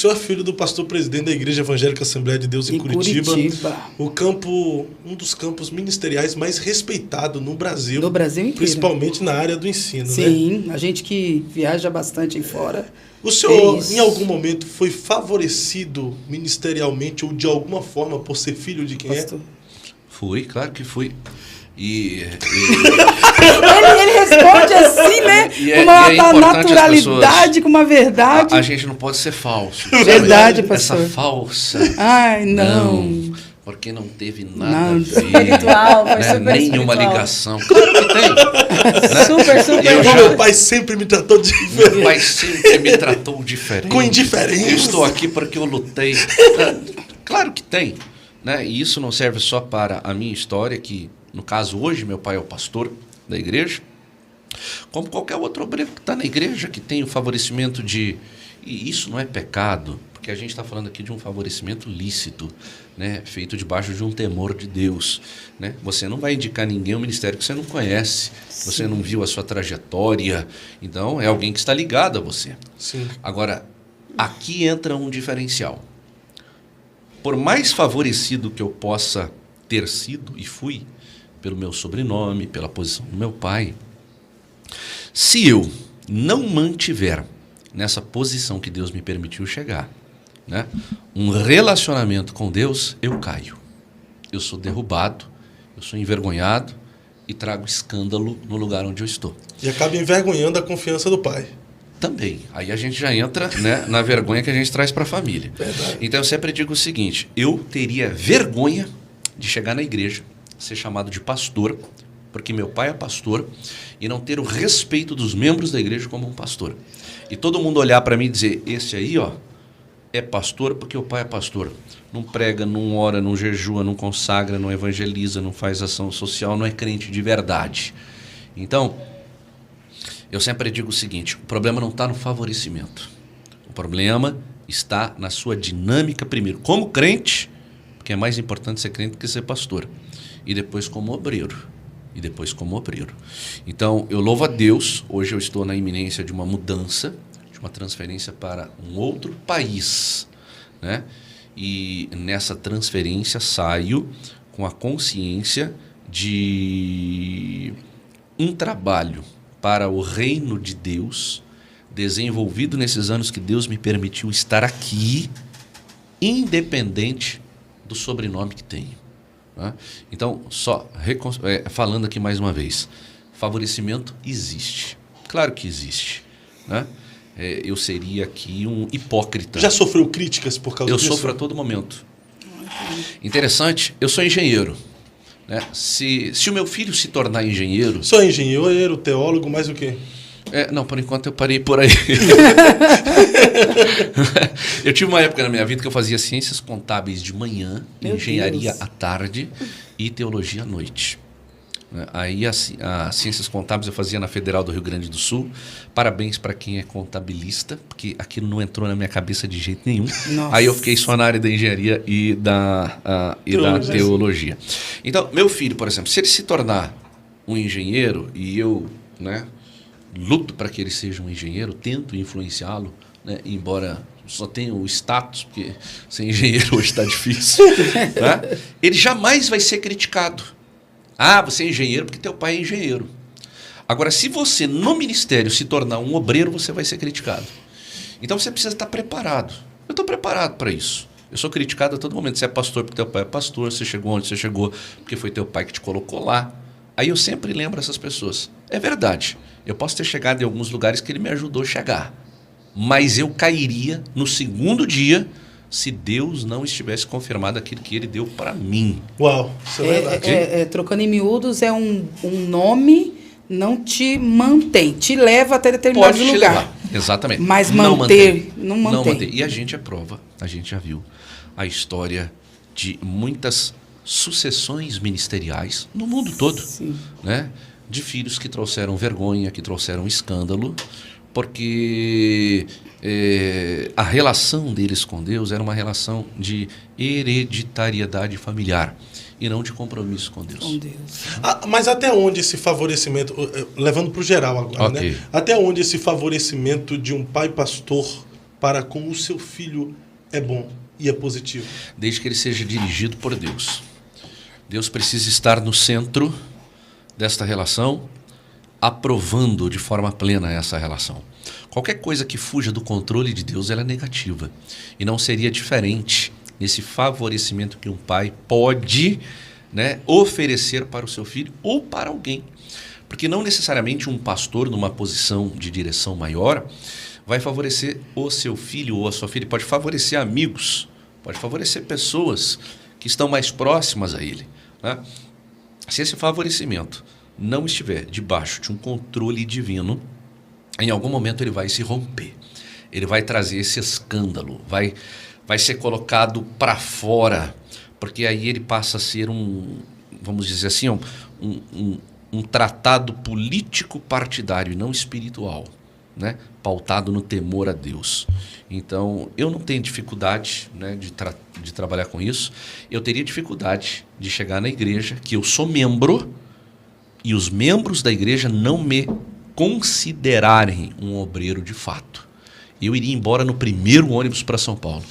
senhor é filho do pastor presidente da Igreja Evangélica Assembleia de Deus em Curitiba. Um dos campos ministeriais mais respeitados no Brasil. No Brasil inteiro. Principalmente na área do ensino, né? Sim, a gente que viaja bastante aí fora. O senhor, em algum momento, foi favorecido ministerialmente ou de alguma forma por ser filho de quem pastor? Fui, claro que fui. Ele responde assim, né? Com uma naturalidade, com uma verdade. A gente não pode ser falso. Verdade, pastor. Essa falsa. Ai, não. Porque não teve nada a ver. Espiritual, né? super Nenhuma espiritual. ligação. Claro que tem. Né? Super. Meu pai sempre me tratou diferente. Meu pai sempre me tratou diferente. Com indiferença. Eu estou aqui porque eu lutei. Claro que tem. Né? E isso não serve só para a minha história, que, no caso, hoje, meu pai é o pastor da igreja, como qualquer outro obreiro que está na igreja, que tem o favorecimento de... E isso não é pecado, porque a gente está falando aqui de um favorecimento lícito, né? Feito debaixo de um temor de Deus. Né? Você não vai indicar ninguém ao ministério que você não conhece, você não viu a sua trajetória, então é alguém que está ligado a você. Sim. Agora, aqui entra um diferencial. Por mais favorecido que eu possa ter sido e fui, pelo meu sobrenome, pela posição do meu pai, se eu não mantiver nessa posição que Deus me permitiu chegar, né, um relacionamento com Deus, eu caio. Eu sou derrubado, eu sou envergonhado e trago escândalo no lugar onde eu estou. E acaba envergonhando a confiança do pai. Também. Aí a gente já entra, né, na vergonha que a gente traz para a família. Verdade. Então eu sempre digo o seguinte, eu teria vergonha de chegar na igreja, ser chamado de pastor, porque meu pai é pastor, e não ter o respeito dos membros da igreja como um pastor. E todo mundo olhar para mim e dizer, esse aí, ó, é pastor porque o pai é pastor. Não prega, não ora, não jejua, não consagra, não evangeliza, não faz ação social, não é crente de verdade. Então, eu sempre digo o seguinte, o problema não está no favorecimento. O problema está na sua dinâmica primeiro, como crente, porque é mais importante ser crente do que ser pastor. E depois como obreiro. Então, eu louvo a Deus, hoje eu estou na iminência de uma mudança, de uma transferência para um outro país, né? E nessa transferência saio com a consciência de um trabalho para o reino de Deus, desenvolvido nesses anos que Deus me permitiu estar aqui, independente do sobrenome que tenho. Né? Então, falando aqui mais uma vez, favorecimento existe. Claro que existe. Né? Eu seria aqui um hipócrita. Já sofreu críticas por causa disso? Eu sofro a todo momento. Interessante, eu sou engenheiro. Né? Se o meu filho se tornar engenheiro... Sou engenheiro, teólogo, mais o quê? Não, por enquanto eu parei por aí. Eu tive uma época na minha vida que eu fazia ciências contábeis de manhã, engenharia à tarde e teologia à noite. Aí as ciências contábeis eu fazia na Federal do Rio Grande do Sul. Parabéns para quem é contabilista, porque aquilo não entrou na minha cabeça de jeito nenhum. Nossa. Aí eu fiquei só na área da engenharia e da teologia. Então, meu filho, por exemplo, se ele se tornar um engenheiro e eu, né, luto para que ele seja um engenheiro, tento influenciá-lo, né, embora só tenha o status, porque ser engenheiro hoje está difícil, né, ele jamais vai ser criticado. Ah, você é engenheiro porque teu pai é engenheiro. Agora, se você no ministério se tornar um obreiro, você vai ser criticado. Então você precisa estar preparado. Eu estou preparado para isso. Eu sou criticado a todo momento. Você é pastor porque teu pai é pastor, você chegou onde você chegou porque foi teu pai que te colocou lá. Aí eu sempre lembro essas pessoas. É verdade. Eu posso ter chegado em alguns lugares que ele me ajudou a chegar. Mas eu cairia no segundo dia se Deus não estivesse confirmado aquilo que ele deu para mim. Uau, isso é verdade. Trocando em miúdos, é um nome, não te mantém, te leva até determinado lugar. Levar. Exatamente. Mas não mantém. E a gente é prova, a gente já viu a história de muitas sucessões ministeriais no mundo todo, né? De filhos que trouxeram vergonha, que trouxeram escândalo, porque a relação deles com Deus era uma relação de hereditariedade familiar e não de compromisso com Deus. Mas até onde esse favorecimento, levando para o geral agora, okay, né? Até onde esse favorecimento de um pai pastor para com o seu filho é bom e é positivo? Desde que ele seja dirigido por Deus. Deus precisa estar no centro desta relação, aprovando de forma plena essa relação. Qualquer coisa que fuja do controle de Deus, ela é negativa. E não seria diferente nesse favorecimento que um pai pode, né, oferecer para o seu filho ou para alguém. Porque não necessariamente um pastor numa posição de direção maior vai favorecer o seu filho ou a sua filha. Pode favorecer amigos, pode favorecer pessoas que estão mais próximas a ele, né? Se esse favorecimento não estiver debaixo de um controle divino, em algum momento ele vai se romper. Ele vai trazer esse escândalo, vai ser colocado para fora, porque aí ele passa a ser vamos dizer assim, um tratado político partidário e não espiritual, né? Pautado no temor a Deus. Então, eu não tenho dificuldade, né, de trabalhar com isso. Eu teria dificuldade de chegar na igreja, que eu sou membro, e os membros da igreja não me considerarem um obreiro de fato. Eu iria embora no primeiro ônibus para São Paulo.